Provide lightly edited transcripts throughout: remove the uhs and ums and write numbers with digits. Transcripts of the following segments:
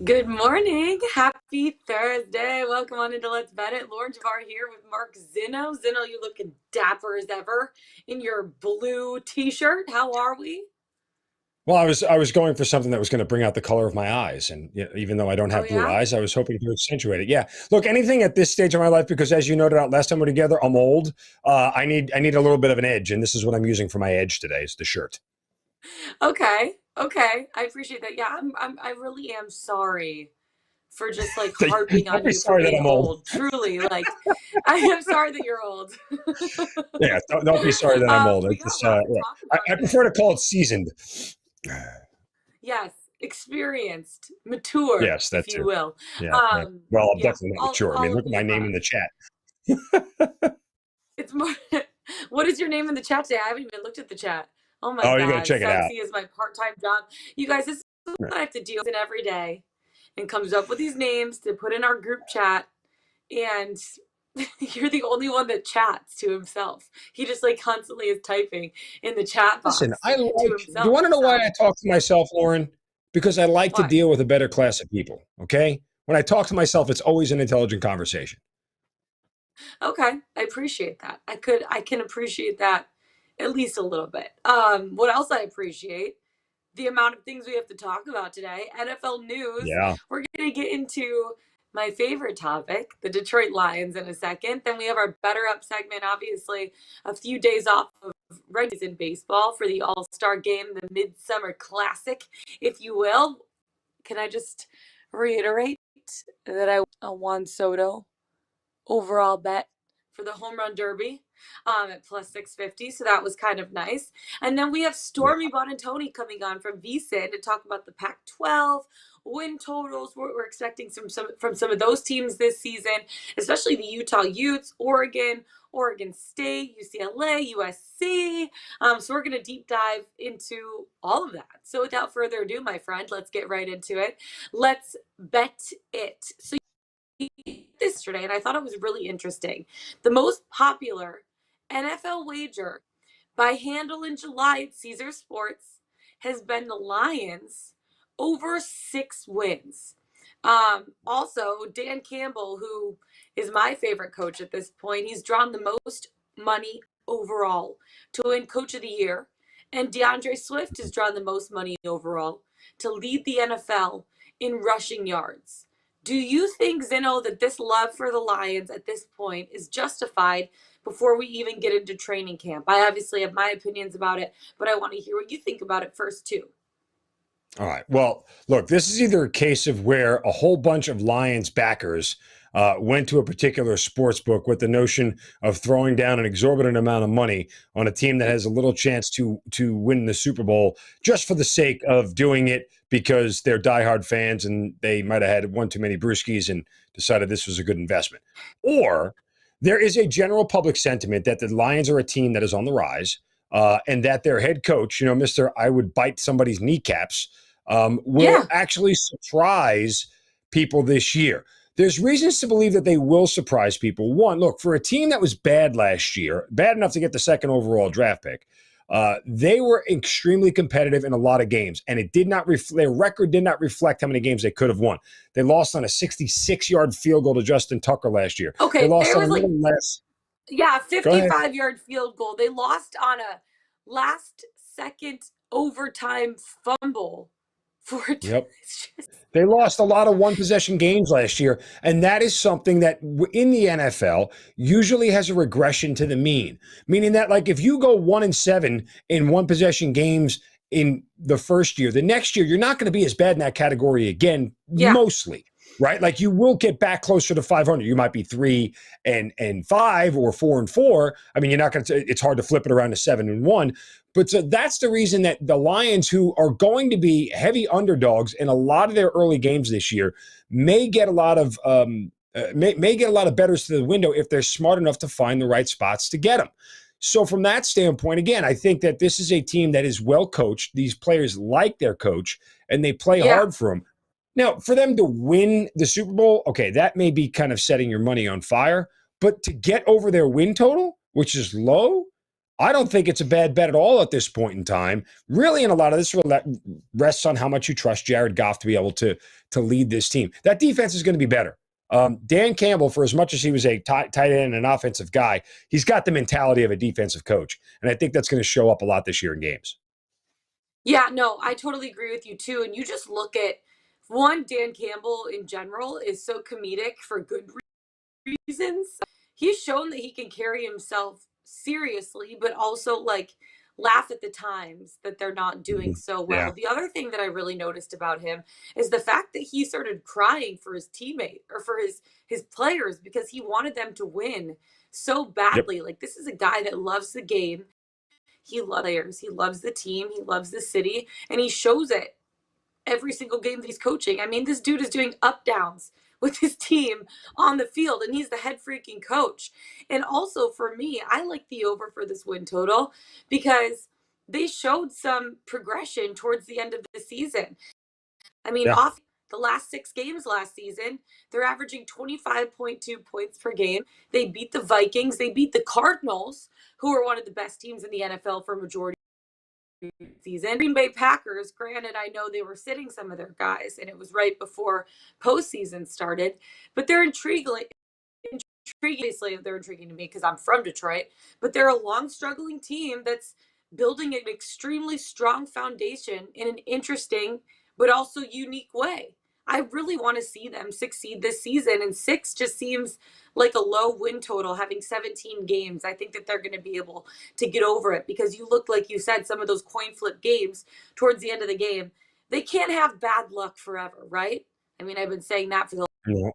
Good morning. Happy Thursday. Welcome on into Let's Bet It. Lauren Javar here with Mark Zinno. Zinno, you looking dapper as ever in your blue t-shirt. How are we? Well, I was going for something that was going to bring out the color of my eyes, and even though I don't have blue eyes, I was hoping to accentuate it. Yeah, look, anything at this stage of my life, because as you noted out last time we were together, I'm old. I need a little bit of an edge, and this is what I'm using for my edge today. Is the shirt. Okay, I appreciate that. Yeah, I really am sorry for just like harping on you for being old. Truly, like I am sorry that you're old. Yeah, don't be sorry that I'm old. I prefer to call it seasoned. Yes, experienced, mature, yes, that's if you will. Yeah. Well, I'm definitely not mature. I mean, look at my name in the chat. It's more. What is your name in the chat today? I haven't even looked at the chat. Oh my God, you gotta check it out. Sexy is my part-time job. You guys, this is what I have to deal with every day, and comes up with these names to put in our group chat, and you're the only one that chats to himself. He just like constantly is typing in the chat box. Listen, I like. Do you want to know why I talk to myself, Lauren? Because I like to deal with a better class of people. Okay, when I talk to myself, it's always an intelligent conversation. Okay, I appreciate that. I can appreciate that at least a little bit. What else I appreciate? The amount of things we have to talk about today. NFL news. Yeah. We're going to get into my favorite topic, the Detroit Lions, in a second. Then we have our Bettor Up segment, obviously a few days off of regular season baseball for the All-Star game, the Midsummer Classic, if you will. Can I just reiterate that I Juan Soto overall bet for the home run derby at plus 650, so that was kind of nice. And then we have Stormy Buonantony coming on from VSiN to talk about the Pac-12 win totals. We're expecting from some of those teams this season, especially the Utah Utes, Oregon State, UCLA, USC. So we're going to deep dive into all of that. So without further ado, my friend, let's get right into it. Let's bet it. So this yesterday, and I thought it was really interesting. The most popular NFL wager by handle in July at Caesar Sports has been the Lions over 6 wins. Also, Dan Campbell, who is my favorite coach at this point, he's drawn the most money overall to win Coach of the Year. And DeAndre Swift has drawn the most money overall to lead the NFL in rushing yards. Do you think, Zinno, that this love for the Lions at this point is justified before we even get into training camp? I obviously have my opinions about it, but I want to hear what you think about it first, too. All right. Well, look, this is either a case of where a whole bunch of Lions backers went to a particular sports book with the notion of throwing down an exorbitant amount of money on a team that has a little chance to win the Super Bowl just for the sake of doing it because they're diehard fans and they might have had one too many brewskis and decided this was a good investment. Or there is a general public sentiment that the Lions are a team that is on the rise and that their head coach, Mr. I would bite somebody's kneecaps, will actually surprise people this year. There's reasons to believe that they will surprise people. One, look, for a team that was bad last year, bad enough to get the second overall draft pick, they were extremely competitive in a lot of games, and it did not their record did not reflect how many games they could have won. They lost on a 66-yard field goal to Justin Tucker last year. Okay, they lost on a little less. Yeah, 55-yard field goal. They lost on a last-second overtime fumble for Yep. it's just They lost a lot of one possession games last year. And that is something that in the NFL usually has a regression to the mean, meaning that, like, if you go 1-7 in one possession games in the first year, the next year, you're not going to be as bad in that category again, yeah. mostly. Right, like you will get back closer to 500. You might be 3-5 or 4-4. I mean, you're not going to. It's hard to flip it around to 7-1. But so that's the reason that the Lions, who are going to be heavy underdogs in a lot of their early games this year, may get a lot of may get a lot of bettors to the window if they're smart enough to find the right spots to get them. So from that standpoint, again, I think that this is a team that is well coached. These players like their coach, and they play Yeah. hard for him. Now, for them to win the Super Bowl, okay, that may be kind of setting your money on fire. But to get over their win total, which is low, I don't think it's a bad bet at all at this point in time. Really, and a lot of this rests on how much you trust Jared Goff to be able to lead this team. That defense is going to be better. Dan Campbell, for as much as he was a tight end and an offensive guy, he's got the mentality of a defensive coach. And I think that's going to show up a lot this year in games. Yeah, no, I totally agree with you too. And you just look at one, Dan Campbell in general is so comedic for good reasons. He's shown that he can carry himself seriously, but also like laugh at the times that they're not doing so well. Yeah. The other thing that I really noticed about him is the fact that he started crying for his teammate or for his players because he wanted them to win so Yep. badly. Like, this is a guy that loves the game. He loves players. He loves the team. He loves the city, and he shows it every single game that he's coaching. I mean, this dude is doing up downs with his team on the field, and he's the head freaking coach. And also for me, I like the over for this win total because they showed some progression towards the end of the season. I mean, Yeah. off the last 6 games last season, they're averaging 25.2 points per game. They beat the Vikings. They beat the Cardinals, who are one of the best teams in the NFL for majority season. Green Bay Packers, granted, I know they were sitting some of their guys, and it was right before postseason started, but they're intriguing. Obviously, they're intriguing to me because I'm from Detroit, but they're a long, struggling team that's building an extremely strong foundation in an interesting but also unique way. I really want to see them succeed this season, and 6 just seems like a low win total having 17 games. I think that they're going to be able to get over it because you look, like you said, some of those coin flip games towards the end of the game, they can't have bad luck forever, right? I mean, I've been saying that for the Yeah.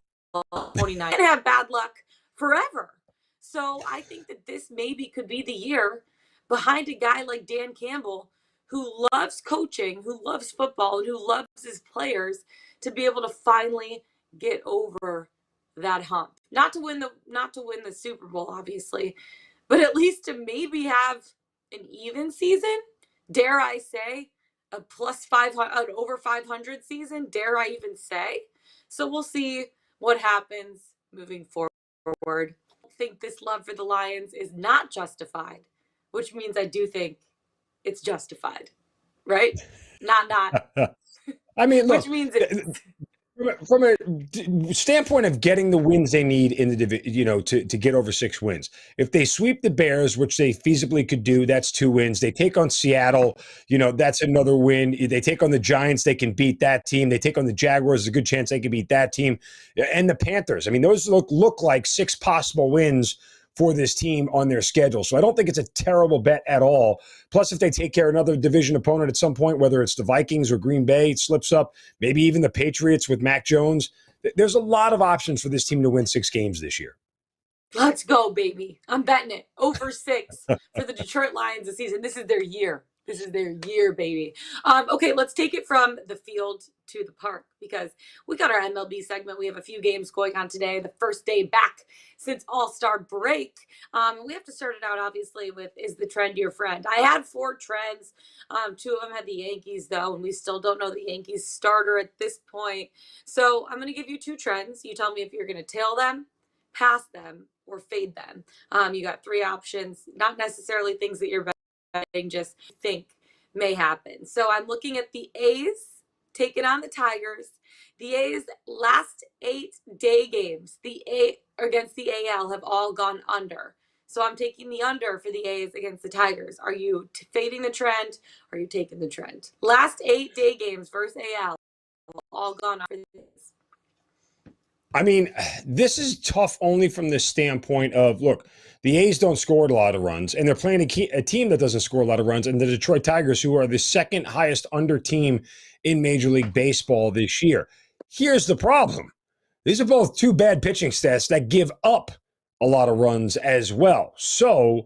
29. Can't have bad luck forever. So I think that this maybe could be the year behind a guy like Dan Campbell, who loves coaching, who loves football, and who loves his players, to be able to finally get over that hump. Not to win the Super Bowl, obviously, but at least to maybe have an even season. Dare I say a plus 500, an over 500 season? Dare I even say? So we'll see what happens moving forward. I think this love for the Lions is not justified, which means I do think it's justified, right? Not, I mean, which look, means it is. from a standpoint of getting the wins they need in the division, to get over 6 wins. If they sweep the Bears, which they feasibly could do, that's 2 wins. They take on Seattle, that's another win. They take on the Giants, they can beat that team. They take on the Jaguars, there's a good chance they can beat that team. And the Panthers. I mean, those look like 6 possible wins for this team on their schedule. So I don't think it's a terrible bet at all. Plus, if they take care of another division opponent at some point, whether it's the Vikings or Green Bay, it slips up, maybe even the Patriots with Mac Jones, there's a lot of options for this team to win 6 games this year. Let's go, baby. I'm betting it. Over 6 for the Detroit Lions this season. This is their year. This is their year, baby. Okay, let's take it from the field to the park because we got our MLB segment. We have a few games going on today. The first day back since All-Star break. We have to start it out, obviously, with is the trend your friend? I had 4 trends. 2 of them had the Yankees, though, and we still don't know the Yankees starter at this point. So I'm going to give you 2 trends. You tell me if you're going to tail them, pass them, or fade them. You got 3 options, not necessarily things that you're betting, just think may happen. So I'm looking at the A's taking on the Tigers. The A's last 8 day games, the A against the AL have all gone under. So I'm taking the under for the A's against the Tigers. Are you fading the trend? Or are you taking the trend? Last 8-day games versus AL, all gone off for this. I mean, this is tough only from the standpoint of, look, the A's don't score a lot of runs, and they're playing a team that doesn't score a lot of runs, and the Detroit Tigers, who are the second highest under team in Major League Baseball this year. Here's the problem. These are both two bad pitching stats that give up a lot of runs as well. So,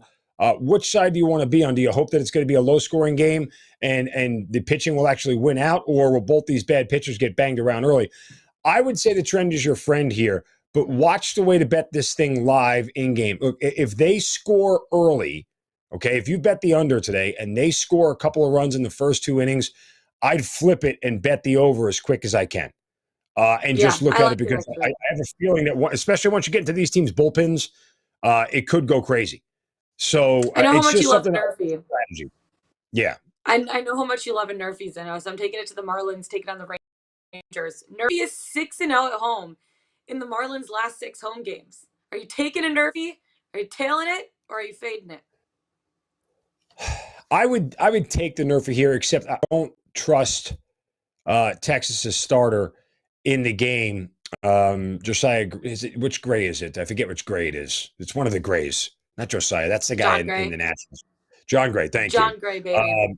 which side do you want to be on? Do you hope that it's going to be a low-scoring game and the pitching will actually win out, or will both these bad pitchers get banged around early? I would say the trend is your friend here, but watch the way to bet this thing live in game. Look, if they score early, okay, if you bet the under today and they score a couple of runs in the first 2 innings, I'd flip it and bet the over as quick as I can. And just look at it because I have a feeling that, especially once you get into these teams' bullpens, it could go crazy. So I know how it's much just you love something Nerfy. strategy. Yeah. I know how much you love Nerfies. I know, so I'm taking it to the Marlins, taking on the Rangers. Nerfy is 6-0 at home in the Marlins' last 6 home games. Are you taking a Nerfy? Are you tailing it, or are you fading it? I would take the Nerfy here, except I don't trust Texas's starter in the game. Josiah, which gray is it? I forget which gray it is. It's one of the grays, not Josiah. That's the guy in the Nationals. John Gray. Thank you. John Gray, baby.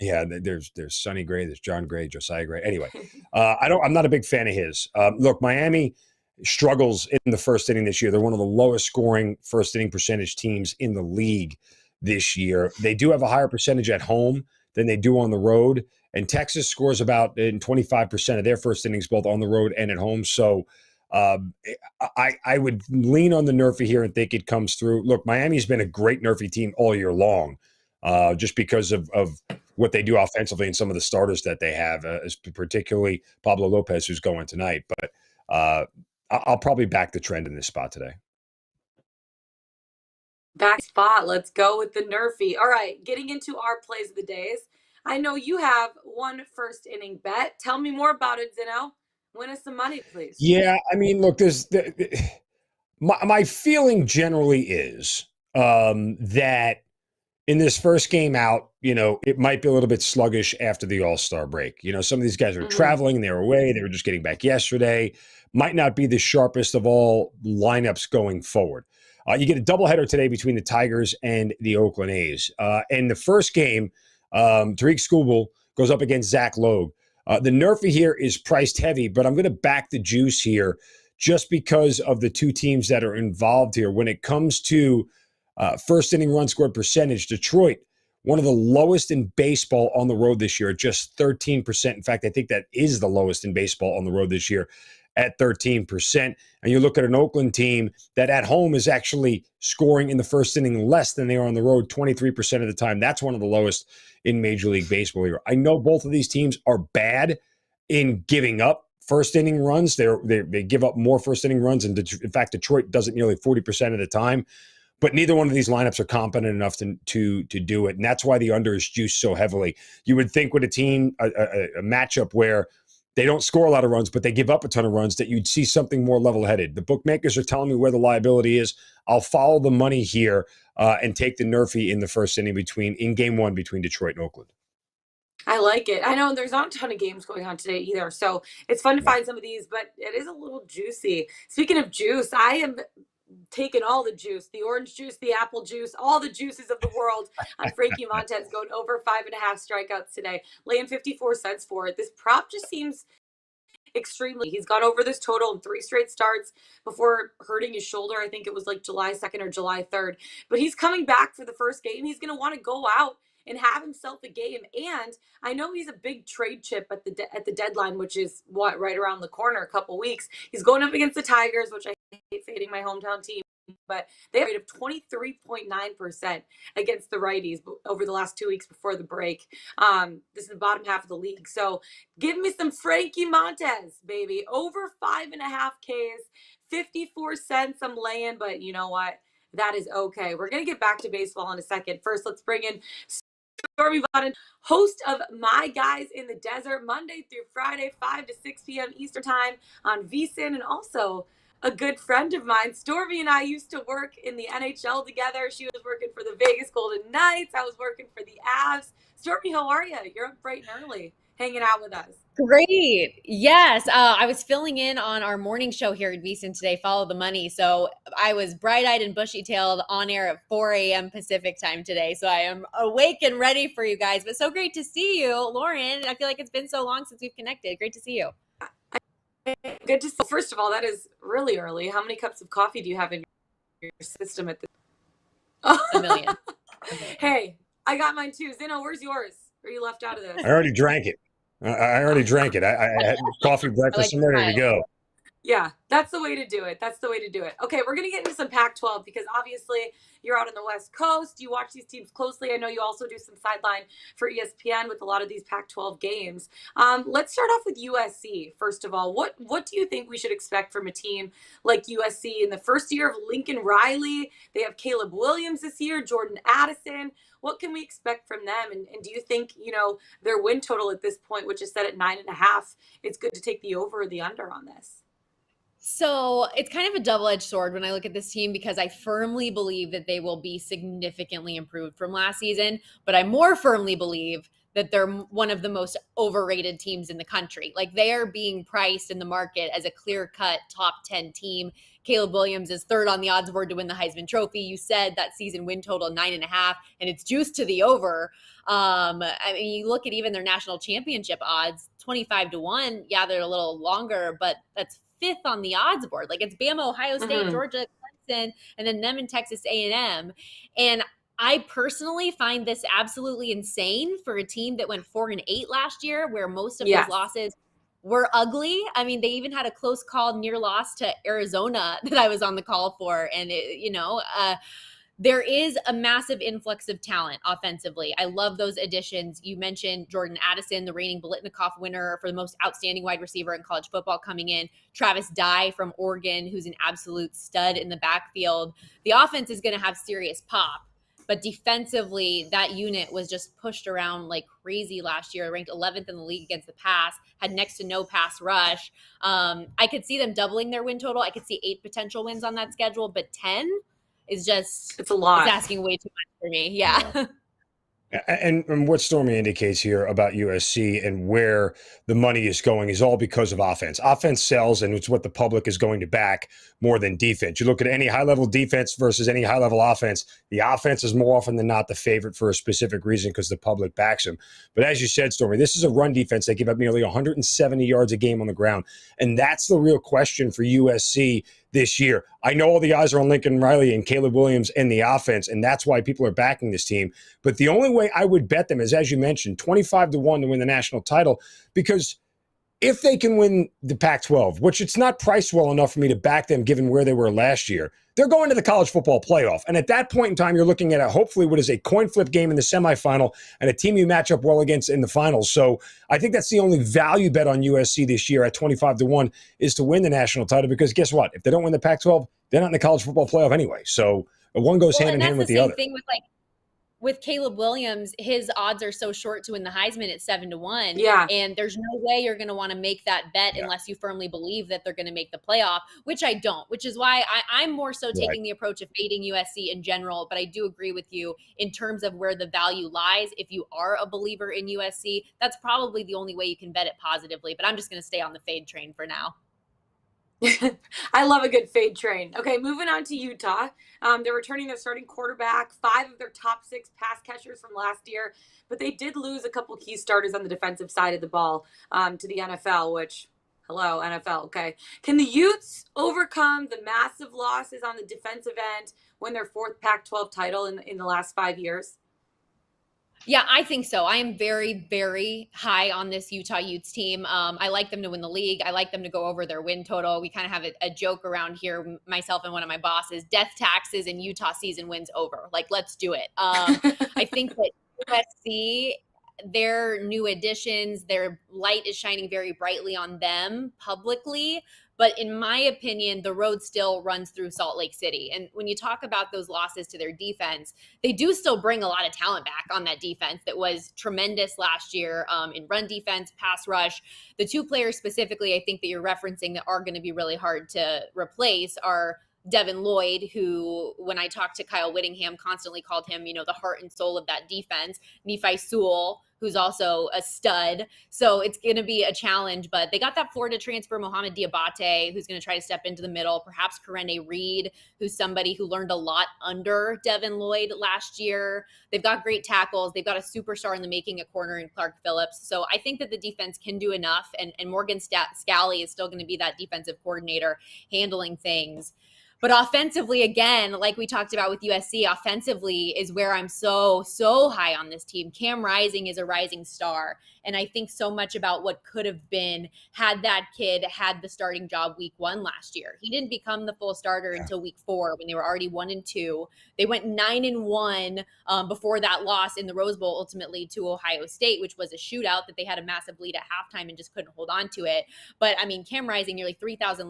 Yeah, there's Sonny Gray, there's John Gray, Josiah Gray. Anyway, I'm not a big fan of his. Look, Miami struggles in the first inning this year. They're one of the lowest scoring first inning percentage teams in the league this year. They do have a higher percentage at home than they do on the road. And Texas scores about in 25% of their first innings, both on the road and at home. So I would lean on the Nerfy here and think it comes through. Look, Miami's been a great Nerfy team all year long, just because of what they do offensively and some of the starters that they have, particularly Pablo Lopez, who's going tonight. But I'll probably back the trend in this spot today. Back spot. Let's go with the Nerfy. All right, getting into our plays of the days. I know you have one first inning bet. Tell me more about it, Zeno. Win us some money, please. Yeah, I mean, look, my feeling generally is that in this first game out, it might be a little bit sluggish after the All-Star break. Some of these guys are traveling, they were away, they were just getting back yesterday. Might not be the sharpest of all lineups going forward. You get a doubleheader today between the Tigers and the Oakland A's. And the first game, Tariq Skubal goes up against Zach Logue. The Nerfy here is priced heavy, but I'm going to back the juice here just because of the two teams that are involved here. When it comes to first inning run scored percentage, Detroit, one of the lowest in baseball on the road this year at just 13%. In fact, I think that is the lowest in baseball on the road this year at 13%. And you look at an Oakland team that at home is actually scoring in the first inning less than they are on the road 23% of the time. That's one of the lowest in Major League Baseball here. I know both of these teams are bad in giving up first inning runs. They give up more first inning runs. And in fact, Detroit does it nearly 40% of the time. But neither one of these lineups are competent enough to do it. And that's why the under is juiced so heavily. You would think with a team, a matchup where they don't score a lot of runs, but they give up a ton of runs, that you'd see something more level-headed. The bookmakers are telling me where the liability is. I'll follow the money here and take the Nerfy in the first inning in game one between Detroit and Oakland. I like it. I know there's not a ton of games going on today either, so it's fun to find some of these, but it is a little juicy. Speaking of juice, I am taking all the juice, the orange juice, the apple juice, all the juices of the world on Frankie Montas going over 5.5 strikeouts today, laying 54 cents for it. This prop just seems extremely. He's gone over this total in 3 straight starts before hurting his shoulder. I think it was like July 2nd or July 3rd. But he's coming back for the first game. He's going to want to go out and have himself a game. And I know he's a big trade chip at the deadline, which is right around the corner, a couple weeks. He's going up against the Tigers, which I hate fading my hometown team, but they have a rate of 23.9% against the righties over the last 2 weeks before the break. This is the bottom half of the league. So give me some Frankie Montas, baby. Over 5.5 Ks, 54 cents I'm laying, but you know what? That is okay. We're going to get back to baseball in a second. First, let's bring in Stormy Buonantony, host of My Guys in the Desert, Monday through Friday, 5 to 6 p.m. Eastern Time on VSiN, and also a good friend of mine. Stormy and I used to work in the NHL together. She was working for the Vegas Golden Knights. I was working for the Avs. Stormy, how are you? You're up bright and early, hanging out with us. Great. Yes. I was filling in on our morning show here at VSiN today, Follow the Money. So I was bright-eyed and bushy-tailed on air at 4 a.m. Pacific time today. So I am awake and ready for you guys. But so great to see you, Lauren. I feel like it's been so long since we've connected. Great to see you. Good to see. First of all, that is really early. How many cups of coffee do you have in your system at this? A million. Hey, I got mine too. Zeno, where's yours? Are you left out of this? I already drank it. I already drank it. I had coffee, breakfast. I'm ready to go. Yeah, that's the way to do it. That's the way to do it. Okay, we're going to get into some Pac-12 because obviously you're out on the West Coast. You watch these teams closely. I know you also do some sideline for ESPN with a lot of these Pac-12 games. Let's start off with USC. First of all, what do you think we should expect from a team like USC in the first year of Lincoln Riley? They have Caleb Williams this year, Jordan Addison. What can we expect from them? And do you think, their win total at this point, which is set at 9.5, it's good to take the over or the under on this? So it's kind of a double-edged sword when I look at this team because I firmly believe that they will be significantly improved from last season, but I more firmly believe that they're one of the most overrated teams in the country. Like they are being priced in the market as a clear-cut top 10 team. Caleb Williams is third on the odds board to win the Heisman Trophy. You said that season win total 9.5, and it's juiced to the over. I mean, you look at even their national championship odds, 25-1. Yeah, they're a little longer, but that's fifth on the odds board. Like it's Bama, Ohio State, Georgia, Clemson, and then them in Texas A&M. And I personally find this absolutely insane for a team that went 4-8 last year, where most of those losses were ugly. I mean, they even had a close call near loss to Arizona that I was on the call for. And, there is a massive influx of talent offensively. I love those additions. You mentioned Jordan Addison, the reigning Biletnikoff winner for the most outstanding wide receiver in college football coming in. Travis Dye from Oregon, who's an absolute stud in the backfield. The offense is going to have serious pop. But defensively, that unit was just pushed around like crazy last year, ranked 11th in the league against the pass, had next to no pass rush. I could see them doubling their win total. I could see 8 potential wins on that schedule, but 10 is just, it's a lot. It's asking way too much for me. Yeah. And what Stormy indicates here about USC and where the money is going is all because of offense. Offense sells, and it's what the public is going to back more than defense. You look at any high-level defense versus any high-level offense, the offense is more often than not the favorite for a specific reason because the public backs them. But as you said, Stormy, this is a run defense. They give up nearly 170 yards a game on the ground, and that's the real question for USC this year. I know all the eyes are on Lincoln Riley and Caleb Williams and the offense, and that's why people are backing this team. But the only way I would bet them is, as you mentioned, 25-1 to win the national title, because if they can win the Pac-12, which it's not priced well enough for me to back them given where they were last year, they're going to the college football playoff. And at that point in time, you're looking at hopefully what is a coin flip game in the semifinal and a team you match up well against in the finals. So I think that's the only value bet on USC this year at 25-1 is to win the national title, because guess what? If they don't win the Pac-12, they're not in the college football playoff anyway. So one goes hand in hand with the other. Thing with Caleb Williams, his odds are so short to win the Heisman at 7-1. Yeah. And there's no way you're going to want to make that bet unless you firmly believe that they're going to make the playoff, which I don't, which is why I'm more so taking the approach of fading USC in general. But I do agree with you in terms of where the value lies. If you are a believer in USC, that's probably the only way you can bet it positively. But I'm just going to stay on the fade train for now. I love a good fade train. Okay, moving on to Utah. They're returning their starting quarterback, 5 of their top 6 pass catchers from last year, but they did lose a couple key starters on the defensive side of the ball to the NFL, which, hello, NFL, okay. Can the Utes overcome the massive losses on the defensive end, win their 4th Pac-12 title in the last 5 years? Yeah, I think so. I am very, very high on this Utah Utes team. I like them to win the league. I like them to go over their win total. We kind of have a joke around here, myself and one of my bosses, death taxes and Utah season wins over. Like, let's do it. I think that USC, their new additions, their light is shining very brightly on them publicly. But in my opinion, the road still runs through Salt Lake City. And when you talk about those losses to their defense, they do still bring a lot of talent back on that defense that was tremendous last year in run defense, pass rush. The two players specifically, I think that you're referencing that are going to be really hard to replace are Devin Lloyd, who, when I talked to Kyle Whittingham, constantly called him, the heart and soul of that defense. Nephi Sewell, who's also a stud. So it's going to be a challenge, but they got that Florida transfer, Mohamed Diabate, who's going to try to step into the middle. Perhaps Karene Reed, who's somebody who learned a lot under Devin Lloyd last year. They've got great tackles. They've got a superstar in the making at corner in Clark Phillips. So I think that the defense can do enough. And Morgan Scally is still going to be that defensive coordinator handling things. But offensively, again, like we talked about with USC, offensively is where I'm so high on this team. Cam Rising is a rising star. And I think so much about what could have been had that kid had the starting job week 1 last year. He didn't become the full starter until week 4 when they were already 1-2. They went 9-1 before that loss in the Rose Bowl, ultimately to Ohio State, which was a shootout that they had a massive lead at halftime and just couldn't hold on to it. But I mean, Cam Rising, nearly 3,000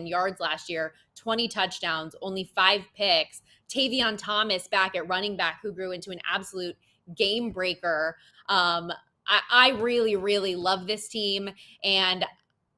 yards last year, 20 touchdowns, only 5 picks. Tavion Thomas back at running back, who grew into an absolute game breaker. I really, really love this team. And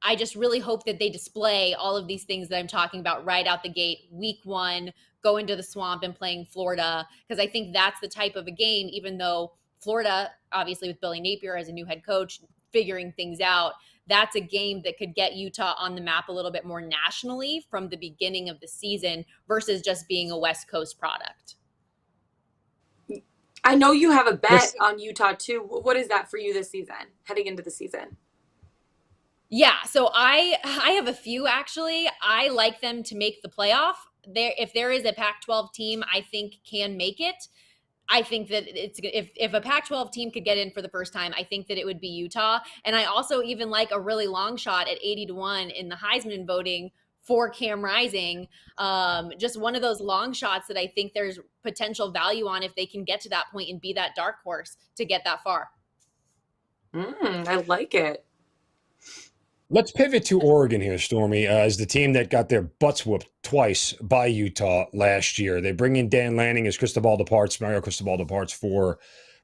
I just really hope that they display all of these things that I'm talking about right out the gate, week 1, go into the swamp and playing Florida, because I think that's the type of a game, even though Florida, obviously with Billy Napier as a new head coach, figuring things out, that's a game that could get Utah on the map a little bit more nationally from the beginning of the season versus just being a West Coast product. I know you have a bet on Utah too. What is that for you this season, heading into the season? Yeah, so I have a few actually. I like them to make the playoff. If there is a Pac-12 team I think can make it, I think that if a Pac-12 team could get in for the first time, I think that it would be Utah. And I also even like a really long shot at 80-1 in the Heisman voting for Cam Rising. Just one of those long shots that I think there's potential value on if they can get to that point and be that dark horse to get that far. I like it. Let's pivot to Oregon here, Stormy, as the team that got their butts whooped twice by Utah last year. They bring in Dan Lanning as Mario Cristobal departs for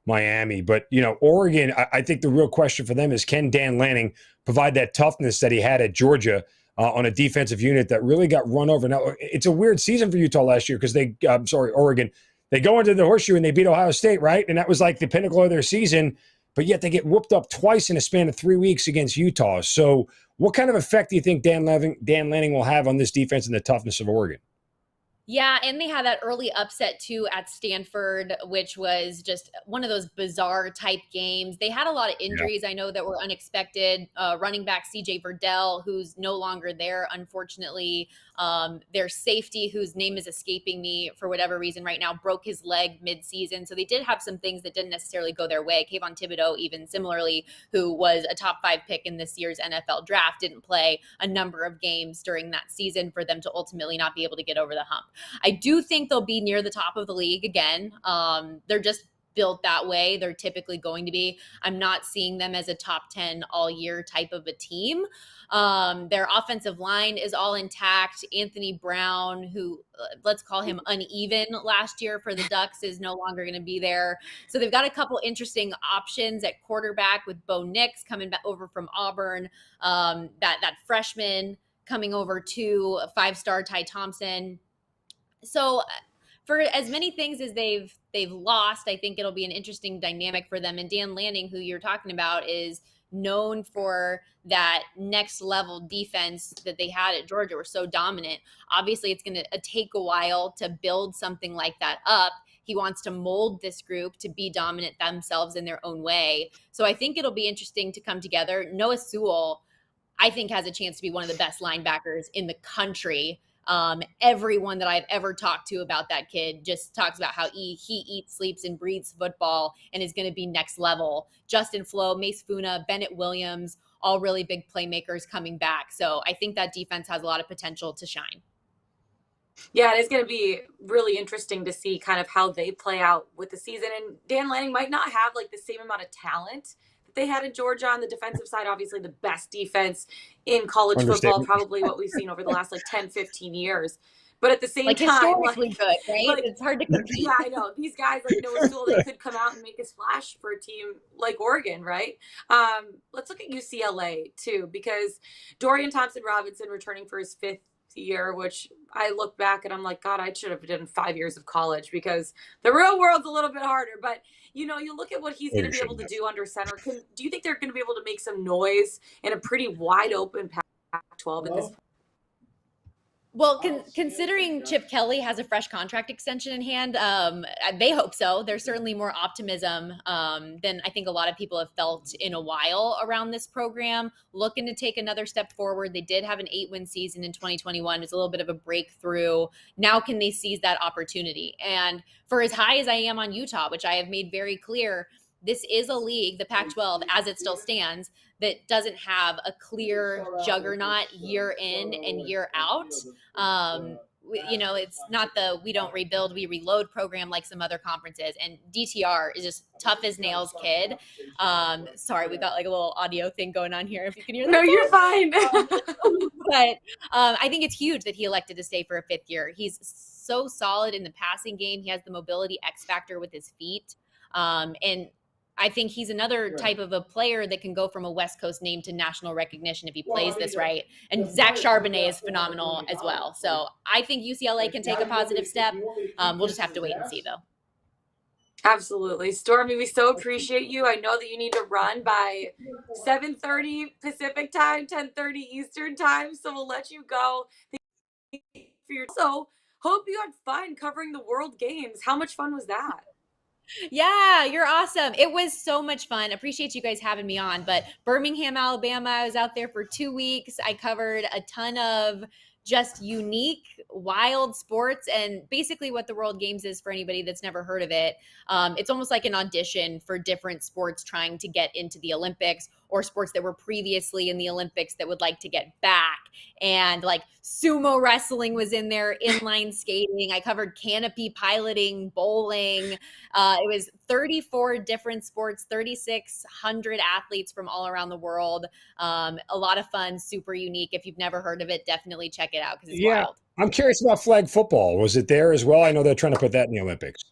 Miami. But, Oregon, I think the real question for them is, can Dan Lanning provide that toughness that he had at Georgia on a defensive unit that really got run over? Now, it's a weird season for Utah last year because Oregon. They go into the Horseshoe and they beat Ohio State, right? And that was like the pinnacle of their season. But yet they get whooped up twice in a span of 3 weeks against Utah. So what kind of effect do you think Dan Lanning will have on this defense and the toughness of Oregon? Yeah, and they had that early upset too at Stanford, which was just one of those bizarre type games. They had a lot of injuries, I know, that were unexpected. Running back CJ Verdell, who's no longer there, unfortunately. Their safety, whose name is escaping me for whatever reason right now, broke his leg mid-season. So they did have some things that didn't necessarily go their way. Kayvon Thibodeau, even similarly, who was a top 5 pick in this year's NFL draft, didn't play a number of games during that season for them to ultimately not be able to get over the hump. I do think they'll be near the top of the league again. They're just built that way. They're typically going to be. I'm not seeing them as a top 10 all year type of a team. Their offensive line is all intact. Anthony Brown, who let's call him uneven last year for the Ducks, is no longer going to be there. So they've got a couple interesting options at quarterback with Bo Nix coming back over from Auburn. That freshman coming over to 5-star Ty Thompson. So for as many things as they've lost, I think it'll be an interesting dynamic for them. And Dan Lanning, who you're talking about, is known for that next level defense that they had at Georgia, were so dominant. Obviously, it's going to take a while to build something like that up. He wants to mold this group to be dominant themselves in their own way. So I think it'll be interesting to come together. Noah Sewell, I think, has a chance to be one of the best linebackers in the country. Everyone that I've ever talked to about that kid just talks about how he eats, sleeps, and breathes football and is going to be next level. Justin Flo, Mace Funa, Bennett Williams, all really big playmakers coming back. So I think that defense has a lot of potential to shine. Yeah, it is going to be really interesting to see kind of how they play out with the season. And Dan Lanning might not have like the same amount of talent they had in Georgia on the defensive side, obviously the best defense in college football, Understatement. probably what we've seen over the last like 10, 15 years. But at the same Like time, historically good, right? It's hard to compete. Yeah, I know. These guys like Noah Sewell, they could come out and make a splash for a team like Oregon, right? Let's look at UCLA too, because Dorian Thompson-Robinson returning for his 5th year, which I look back and I'm like, God, I should have done 5 years of college because the real world's a little bit harder. But you know, you look at what he's going to be able to do under center. Do you think they're going to be able to make some noise in a pretty wide open Pac-12 at this point? Well, considering Chip Kelly has a fresh contract extension in hand, they hope so. There's certainly more optimism than I think a lot of people have felt in a while around this program, looking to take another step forward. They did have an 8-win season in 2021. It's a little bit of a breakthrough. Now can they seize that opportunity? And for as high as I am on Utah, which I have made very clear, this is a league, the Pac-12, as it still stands, that doesn't have a clear juggernaut year in and year out. You know, it's not the we don't rebuild, we reload program like some other conferences. And DTR is just tough as nails kid. Sorry, we got like a little audio thing going on here. If you can hear that. No, you're fine. But I think it's huge that he elected to stay for a 5th year. He's so solid in the passing game. He has the mobility X factor with his feet. And I think he's another type of a player that can go from a West Coast name to national recognition if he plays this right. And Zach Charbonnet is phenomenal as well. So I think UCLA can take a positive step. We'll just have to wait and see, though. Absolutely. Stormy, we so appreciate you. I know that you need to run by 7:30 Pacific time, 10:30 Eastern time. So we'll let you go. So hope you had fun covering the World Games. How much fun was that? Yeah, you're awesome. It was so much fun. Appreciate you guys having me on. But Birmingham, Alabama, I was out there for 2 weeks. I covered a ton of just unique, wild sports, and basically what the World Games is for anybody that's never heard of it. It's almost like an audition for different sports trying to get into the Olympics, or sports that were previously in the Olympics that would like to get back. And like sumo wrestling was in there, inline skating. I covered canopy piloting, bowling. It was 34 different sports, 3,600 athletes from all around the world. A lot of fun, super unique. If you've never heard of it, definitely check it out because it's wild. I'm curious about flag football. Was it there as well? I know they're trying to put that in the Olympics.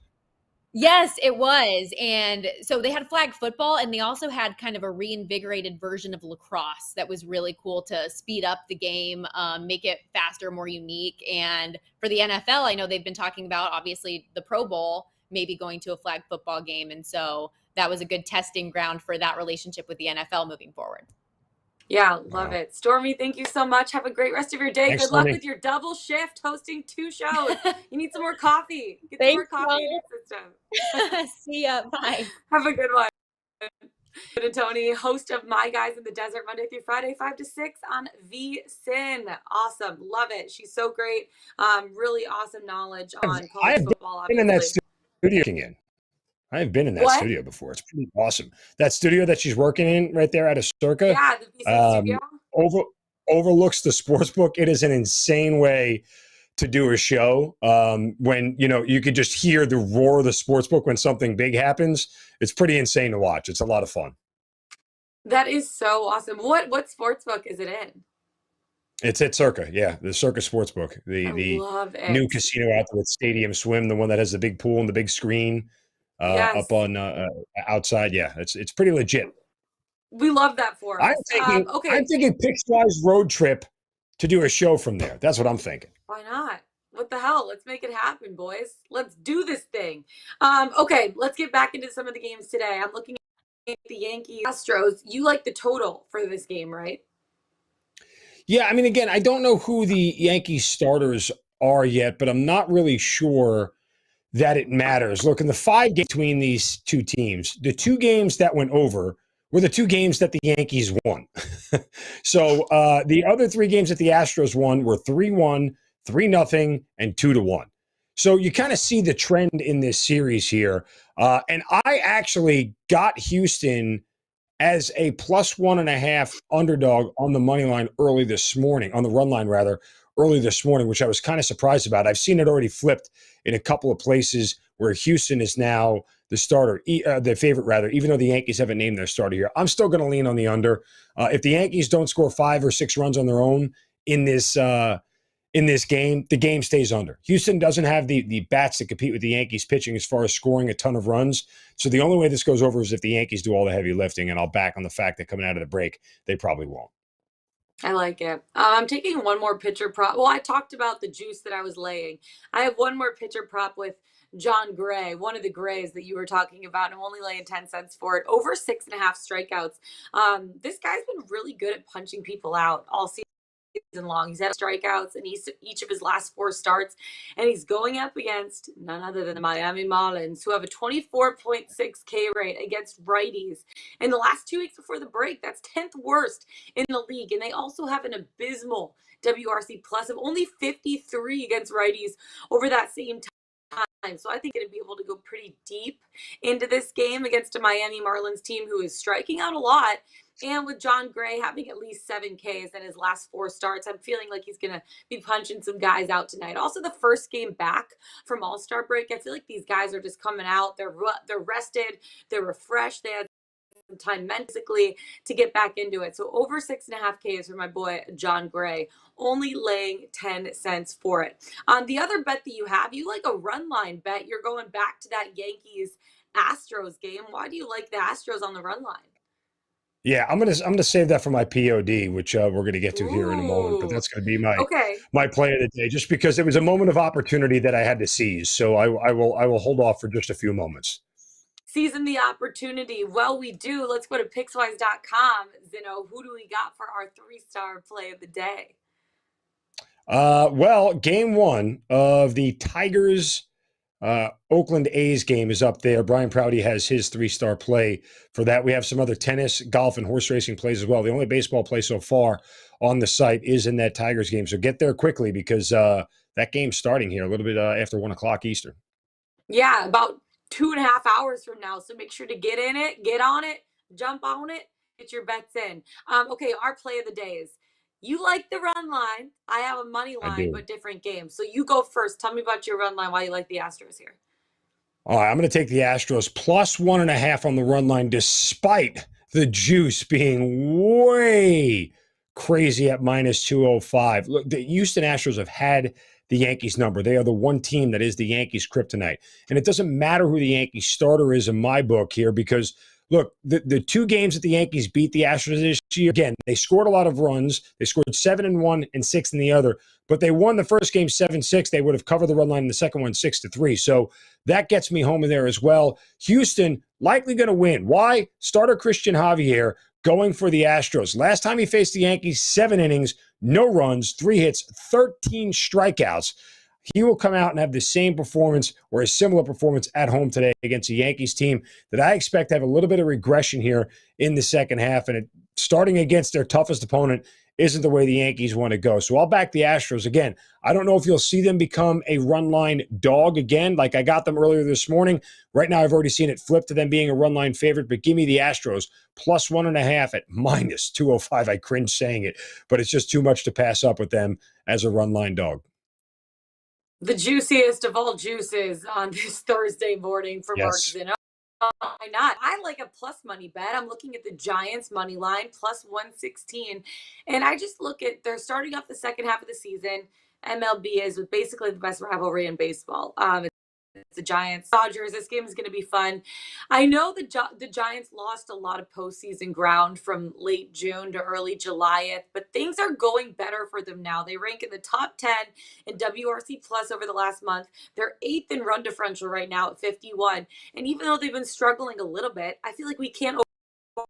Yes, it was. And so they had flag football, and they also had kind of a reinvigorated version of lacrosse that was really cool to speed up the game, make it faster, more unique. And for the NFL, I know they've been talking about, obviously, the Pro Bowl, maybe going to a flag football game. And so that was a good testing ground for that relationship with the NFL moving forward. Yeah, love it. Stormy, thank you so much. Have a great rest of your day. Thanks, Good luck Stormy. with your double shift hosting 2 shows. You need some more coffee. Get some more Thanks, coffee in your system. See ya. Bye. Have a good one. Buonantony, host of My Guys in the Desert, Monday through Friday, 5 to 6 on VSiN. Awesome. Love it. She's so great. Really awesome knowledge on college football. I've been in that studio again. I have been in that studio before. It's pretty awesome. That studio that she's working in right there at a Circa. Yeah, the VSiN studio. Overlooks the sports book. It is an insane way to do a show. When, you know, you could just hear the roar of the sports book when something big happens. It's pretty insane to watch. It's a lot of fun. That is so awesome. What sports book is it in? It's at Circa. Yeah, the Circa Sportsbook. The new casino out there with Stadium Swim, the one that has the big pool and the big screen. Up on outside. Yeah, it's pretty legit. We love that for us. I'm thinking Pickswise road trip to do a show from there. That's what I'm thinking. Why not? What the hell? Let's make it happen, boys. Let's do this thing. Okay, let's get back into some of the games today. I'm looking at the Yankees Astros. You like the total for this game, right? Yeah, I mean, again, I don't know who the Yankees starters are yet, but I'm not really sure that it matters. Look, in the 5 games between these two teams, the 2 games that went over were the 2 games that the Yankees won. So the other 3 games that the Astros won were 3-1, 3-0, and 2-1. So you kind of see the trend in this series here. And I actually got Houston as a +1.5 underdog on the money line early this morning, on the run line rather, early this morning, which I was kind of surprised about. I've seen it already flipped in a couple of places where Houston is now the favorite rather, even though the Yankees haven't named their starter here. I'm still going to lean on the under. If the Yankees don't score 5 or 6 runs on their own in this game, the game stays under. Houston doesn't have the bats to compete with the Yankees pitching as far as scoring a ton of runs. So the only way this goes over is if the Yankees do all the heavy lifting, and I'll back on the fact that coming out of the break, they probably won't. I like it. I'm taking one more pitcher prop. Well, I talked about the juice that I was laying. I have one more pitcher prop with John Gray, one of the Grays that you were talking about. And I'm only laying 10 cents for it. Over 6.5 strikeouts. This guy's been really good at punching people out all season long. He's had strikeouts in each of his last 4 starts, and he's going up against none other than the Miami Marlins, who have a 24.6 K rate against righties. In the last 2 weeks before the break, that's 10th worst in the league, and they also have an abysmal WRC plus of only 53 against righties over that same time. So I think it'd be able to go pretty deep into this game against a Miami Marlins team who is striking out a lot. And with John Gray having at least 7 Ks in his last 4 starts, I'm feeling like he's going to be punching some guys out tonight. Also, the first game back from All-Star break, I feel like these guys are just coming out. They're rested. They're refreshed. They had some time mentally to get back into it. So over 6.5 Ks for my boy, John Gray, only laying 10 cents for it. The other bet that you like a run line bet. You're going back to that Yankees-Astros game. Why do you like the Astros on the run line? Yeah, I'm gonna save that for my POD, which we're gonna get to here in a moment. But that's gonna be my play of the day, just because it was a moment of opportunity that I had to seize. So I will hold off for just a few moments. Seizing the opportunity. Well, we do. Let's go to Pickswise.com. Zeno, who do we got for our 3-star play of the day? Well, game 1 of the Tigers Oakland A's game is up there. Brian Prouty has his 3-star play for that. We have some other tennis, golf, and horse racing plays as well. The only baseball play so far on the site is in that Tigers game. So get there quickly because that game's starting here a little bit after 1 o'clock Eastern. Yeah, about 2.5 hours from now. So make sure to get in it, get on it, jump on it, get your bets in. Okay, our play of the day is you like the run line. I have a money line, but different game. So you go first. Tell me about your run line, why you like the Astros here. All right, I'm going to take the Astros plus 1.5 on the run line, despite the juice being way crazy at minus 205. Look, the Houston Astros have had the Yankees number. They are the one team that is the Yankees kryptonite. And it doesn't matter who the Yankees starter is in my book here because, look, the 2 games that the Yankees beat the Astros this year, again, they scored a lot of runs. They scored 7 in one and 6 in the other. But they won the first game 7-6. They would have covered the run line in the second one 6-3. So that gets me home in there as well. Houston likely going to win. Why? Starter Christian Javier going for the Astros. Last time he faced the Yankees, 7 innings, no runs, 3 hits, 13 strikeouts. He will come out and have the same performance or a similar performance at home today against a Yankees team that I expect to have a little bit of regression here in the second half. And starting against their toughest opponent isn't the way the Yankees want to go. So I'll back the Astros. Again, I don't know if you'll see them become a run line dog again, like I got them earlier this morning. Right now, I've already seen it flip to them being a run line favorite, but give me the Astros plus 1.5 at minus 205. I cringe saying it, but it's just too much to pass up with them as a run line dog. The juiciest of all juices on this Thursday morning for Mark Zeno. Why not? I like a plus money bet. I'm looking at the Giants money line plus 116. And I just look at, they're starting off the second half of the season. MLB is basically the best rivalry in baseball. It's the Giants Dodgers. This game is going to be fun. I know the Giants lost a lot of postseason ground from late June to early July, but things are going better for them now. They rank in the top 10 in WRC plus over the last month. They're 8th in run differential right now at 51. And even though they've been struggling a little bit, I feel like we can't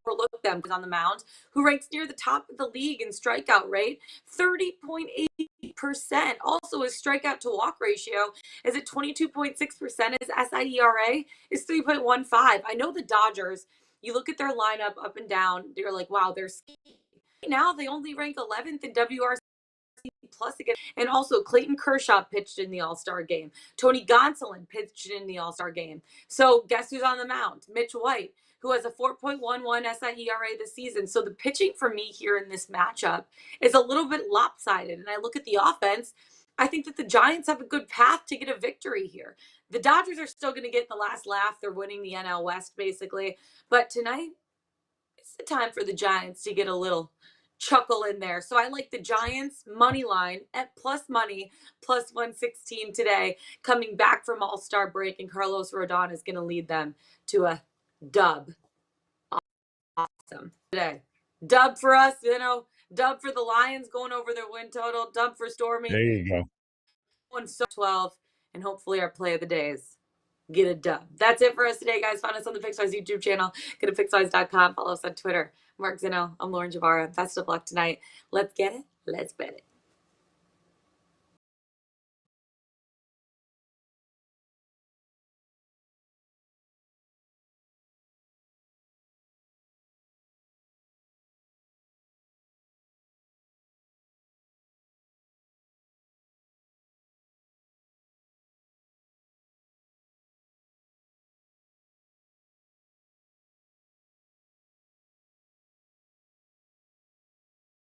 overlook them on the mound, who ranks near the top of the league in strikeout rate, 30.8%. Also, his strikeout to walk ratio is at 22.6%. His SIERA is 3.15. I know the Dodgers, you look at their lineup up and down, you're like, wow, they're ski. Right now, they only rank 11th in WRC plus again. And also, Clayton Kershaw pitched in the All-Star game. Tony Gonsolin pitched in the All-Star game. So guess who's on the mound? Mitch White, who has a 4.11 SIERA this season. So the pitching for me here in this matchup is a little bit lopsided. And I look at the offense, I think that the Giants have a good path to get a victory here. the Dodgers are still going to get the last laugh. They're winning the NL West, basically. But tonight, it's the time for the Giants to get a little chuckle in there. So I like the Giants money line at plus money, plus 116 today, coming back from All-Star break, and Carlos Rodon is going to lead them to a dub. Awesome today. Dub for us, dub for the Lions going over their win total, dub for Stormy. There you go. 12, and hopefully our play of the days get a dub. That's it for us today, guys. Find us on the Pickswise YouTube channel. Go to Pickswise.com. Follow us on Twitter. Mark Zeno. I'm Lauren Javara. Best of luck tonight. Let's get it. Let's bet it.